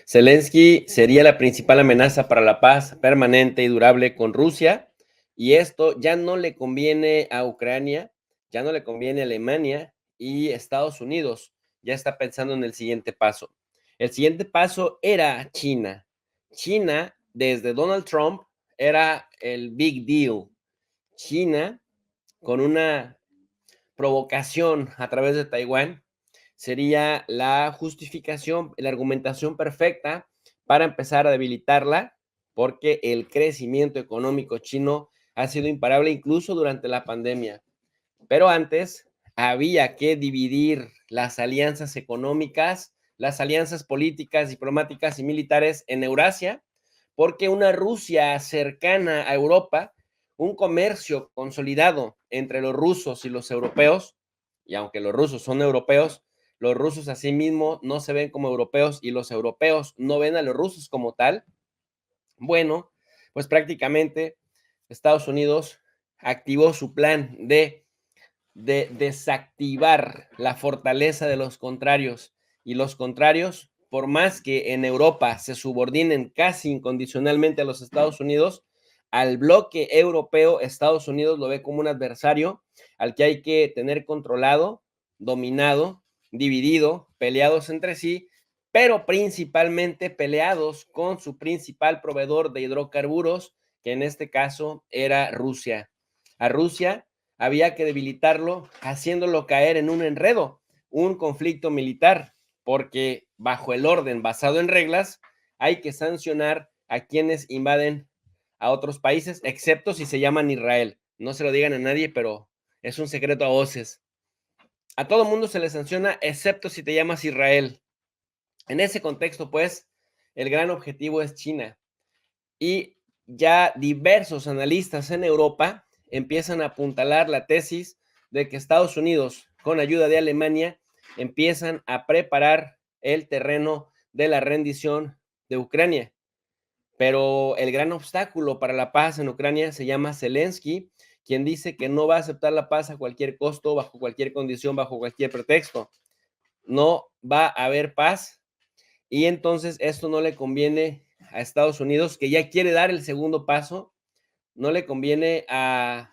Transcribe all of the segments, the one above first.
Zelensky sería la principal amenaza para la paz permanente y durable con Rusia, y esto ya no le conviene a Ucrania, ya no le conviene a Alemania y Estados Unidos. Ya está pensando en el siguiente paso. El siguiente paso era China. China, desde Donald Trump, era el big deal. China, con una provocación a través de Taiwán, sería la justificación, la argumentación perfecta para empezar a debilitarla, porque el crecimiento económico chino ha sido imparable incluso durante la pandemia. Pero antes había que dividir las alianzas económicas, las alianzas políticas, diplomáticas y militares en Eurasia, porque una Rusia cercana a Europa, un comercio consolidado entre los rusos y los europeos, y aunque los rusos son europeos, los rusos asimismo no se ven como europeos y los europeos no ven a los rusos como tal. Bueno, pues prácticamente Estados Unidos activó su plan de desactivar la fortaleza de los contrarios. Y los contrarios, por más que en Europa se subordinen casi incondicionalmente a los Estados Unidos, al bloque europeo, Estados Unidos lo ve como un adversario al que hay que tener controlado, dominado, dividido, peleados entre sí, pero principalmente peleados con su principal proveedor de hidrocarburos, que en este caso era Rusia. A Rusia había que debilitarlo haciéndolo caer en un enredo, un conflicto militar, porque bajo el orden basado en reglas hay que sancionar a quienes invaden a otros países, excepto si se llaman Israel. No se lo digan a nadie, pero es un secreto a voces. A todo mundo se le sanciona, excepto si te llamas Israel. En ese contexto, pues, el gran objetivo es China. Y ya diversos analistas en Europa empiezan a apuntalar la tesis de que Estados Unidos, con ayuda de Alemania, empiezan a preparar el terreno de la rendición de Ucrania. Pero el gran obstáculo para la paz en Ucrania se llama Zelensky, quien dice que no va a aceptar la paz a cualquier costo, bajo cualquier condición, bajo cualquier pretexto. No va a haber paz y entonces esto no le conviene a Estados Unidos, que ya quiere dar el segundo paso, no le conviene a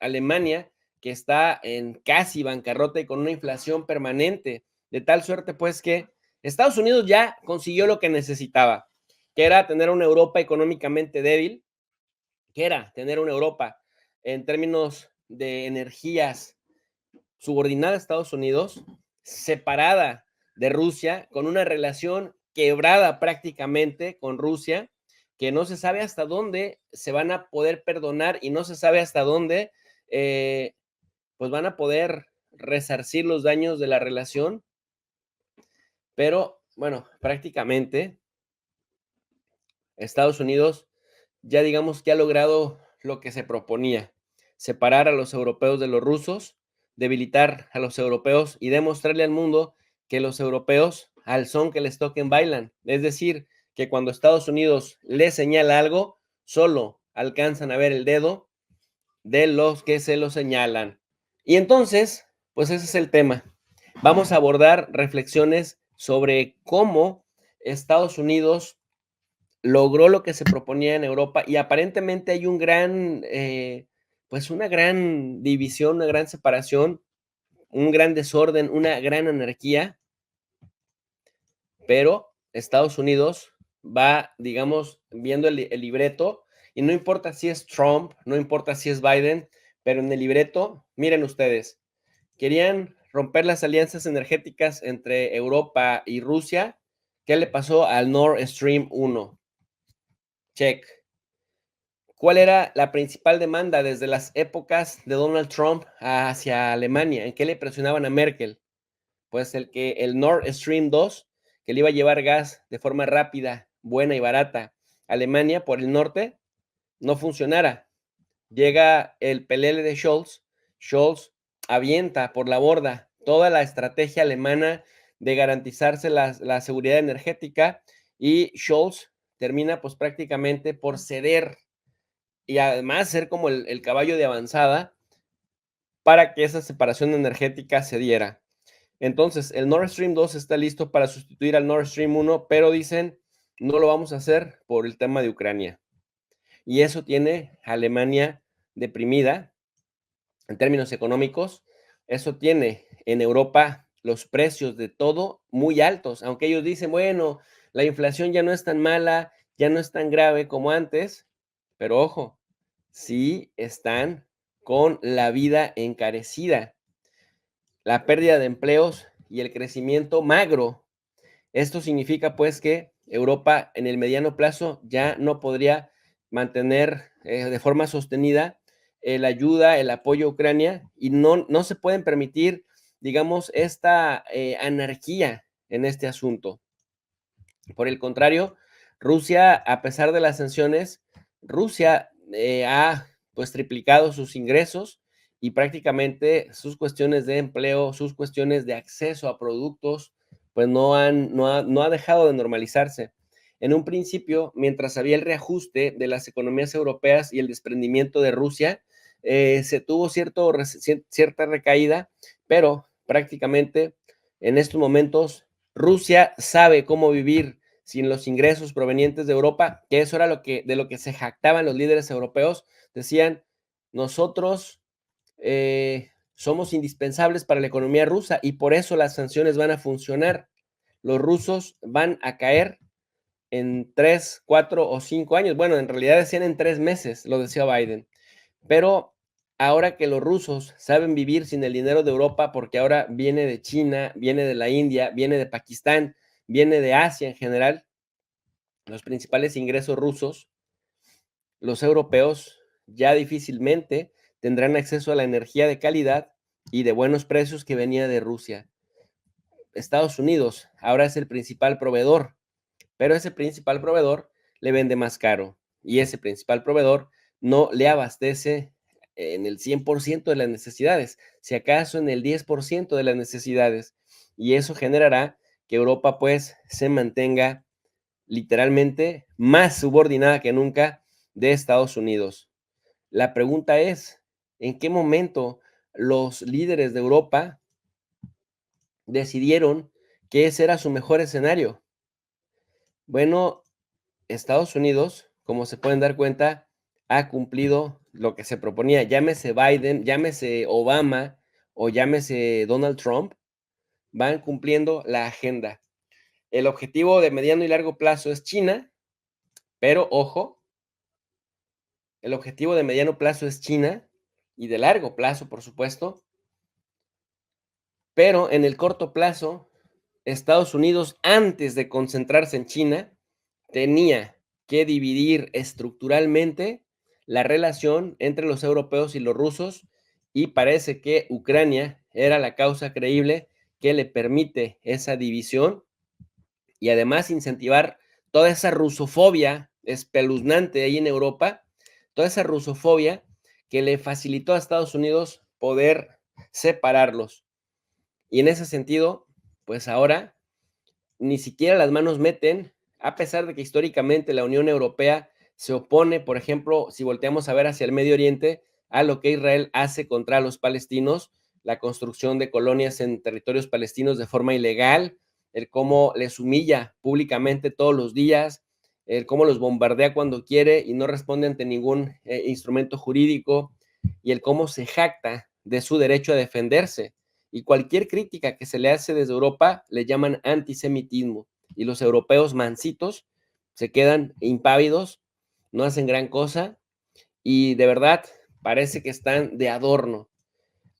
Alemania, que está en casi bancarrota y con una inflación permanente, de tal suerte pues que Estados Unidos ya consiguió lo que necesitaba, que era tener una Europa económicamente débil, que era tener una Europa en términos de energías subordinada a Estados Unidos, separada de Rusia, con una relación quebrada prácticamente con Rusia, que no se sabe hasta dónde se van a poder perdonar y no se sabe hasta dónde eh, pues van a poder resarcir los daños de la relación, pero bueno, prácticamente Estados Unidos ya digamos que ha logrado lo que se proponía, separar a los europeos de los rusos, debilitar a los europeos y demostrarle al mundo que los europeos al son que les toquen bailan. Es decir, que cuando Estados Unidos les señala algo, solo alcanzan a ver el dedo de los que se lo señalan. Y entonces, pues ese es el tema. Vamos a abordar reflexiones sobre cómo Estados Unidos logró lo que se proponía en Europa y aparentemente hay un gran, pues una gran división, una gran separación, un gran desorden, una gran anarquía, pero Estados Unidos va, digamos, viendo el libreto y no importa si es Trump, no importa si es Biden, pero en el libreto, miren ustedes, querían romper las alianzas energéticas entre Europa y Rusia. ¿Qué le pasó al Nord Stream 1? Check. ¿Cuál era la principal demanda desde las épocas de Donald Trump hacia Alemania? ¿En qué le presionaban a Merkel? Pues el Nord Stream 2, que le iba a llevar gas de forma rápida, buena y barata a Alemania por el norte, no funcionara. Llega el pelele de Scholz, Scholz avienta por la borda toda la estrategia alemana de garantizarse la seguridad energética y Scholz termina pues prácticamente por ceder y además ser como el caballo de avanzada para que esa separación energética se diera. Entonces, el Nord Stream 2 está listo para sustituir al Nord Stream 1, pero dicen, no lo vamos a hacer por el tema de Ucrania. Y eso tiene a Alemania deprimida en términos económicos. Eso tiene en Europa los precios de todo muy altos, aunque ellos dicen, bueno, la inflación ya no es tan mala, ya no es tan grave como antes, pero ojo, sí están con la vida encarecida, la pérdida de empleos y el crecimiento magro. Esto significa pues que Europa en el mediano plazo ya no podría mantener de forma sostenida la ayuda, el apoyo a Ucrania y no se pueden permitir, digamos, esta anarquía en este asunto. Por el contrario, Rusia, a pesar de las sanciones, Rusia ha pues triplicado sus ingresos y prácticamente sus cuestiones de empleo, sus cuestiones de acceso a productos, pues no ha dejado de normalizarse. En un principio, mientras había el reajuste de las economías europeas y el desprendimiento de Rusia, se tuvo cierta recaída, pero prácticamente en estos momentos Rusia sabe cómo vivir sin los ingresos provenientes de Europa, que eso era de lo que se jactaban los líderes europeos. Decían, nosotros somos indispensables para la economía rusa y por eso las sanciones van a funcionar. Los rusos van a caer en 3, 4 o 5 años. Bueno, en realidad decían en 3 meses, lo decía Biden. Pero ahora que los rusos saben vivir sin el dinero de Europa, porque ahora viene de China, viene de la India, viene de Pakistán, viene de Asia en general, los principales ingresos rusos, los europeos ya difícilmente tendrán acceso a la energía de calidad y de buenos precios que venía de Rusia. Estados Unidos ahora es el principal proveedor, pero ese principal proveedor le vende más caro y ese principal proveedor no le abastece en el 100% de las necesidades, si acaso en el 10% de las necesidades. Y eso generará que Europa pues se mantenga literalmente más subordinada que nunca de Estados Unidos. La pregunta es, ¿en qué momento los líderes de Europa decidieron que ese era su mejor escenario? Bueno, Estados Unidos, como se pueden dar cuenta, ha cumplido lo que se proponía. Llámese Biden, llámese Obama o llámese Donald Trump, van cumpliendo la agenda. El objetivo de mediano y largo plazo es China, pero ojo, el objetivo de mediano plazo es China y de largo plazo, por supuesto, pero en el corto plazo, Estados Unidos, antes de concentrarse en China, tenía que dividir estructuralmente la relación entre los europeos y los rusos y parece que Ucrania era la causa creíble que le permite esa división y además incentivar toda esa rusofobia espeluznante ahí en Europa, toda esa rusofobia que le facilitó a Estados Unidos poder separarlos. Y en ese sentido, pues ahora ni siquiera las manos meten, a pesar de que históricamente la Unión Europea se opone, por ejemplo, si volteamos a ver hacia el Medio Oriente, a lo que Israel hace contra los palestinos, la construcción de colonias en territorios palestinos de forma ilegal, el cómo les humilla públicamente todos los días, el cómo los bombardea cuando quiere y no responde ante ningún instrumento jurídico, y el cómo se jacta de su derecho a defenderse y cualquier crítica que se le hace desde Europa le llaman antisemitismo y los europeos mancitos se quedan impávidos, no hacen gran cosa y de verdad parece que están de adorno.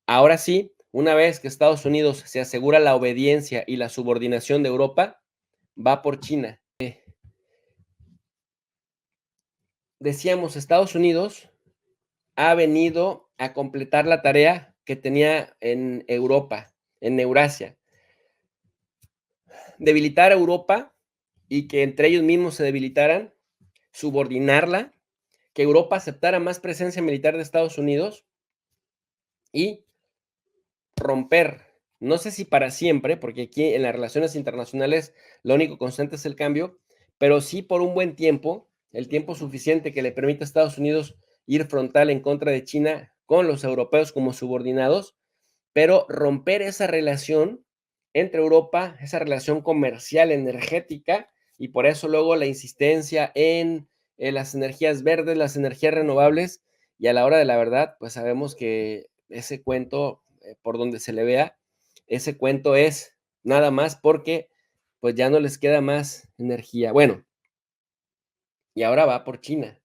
Ahora sí, una vez que Estados Unidos se asegura la obediencia y la subordinación de Europa, va por China. Decíamos, Estados Unidos ha venido a completar la tarea que tenía en Europa, en Eurasia, debilitar a Europa y que entre ellos mismos se debilitaran, subordinarla, que Europa aceptara más presencia militar de Estados Unidos y romper, no sé si para siempre, porque aquí en las relaciones internacionales lo único constante es el cambio, pero sí por un buen tiempo, el tiempo suficiente que le permita a Estados Unidos ir frontal en contra de China con los europeos como subordinados, pero romper esa relación entre Europa, esa relación comercial energética, y por eso luego la insistencia en las energías verdes, las energías renovables, y a la hora de la verdad, pues sabemos que ese cuento, por donde se le vea, ese cuento es nada más porque pues ya no les queda más energía. Bueno, y ahora va por China.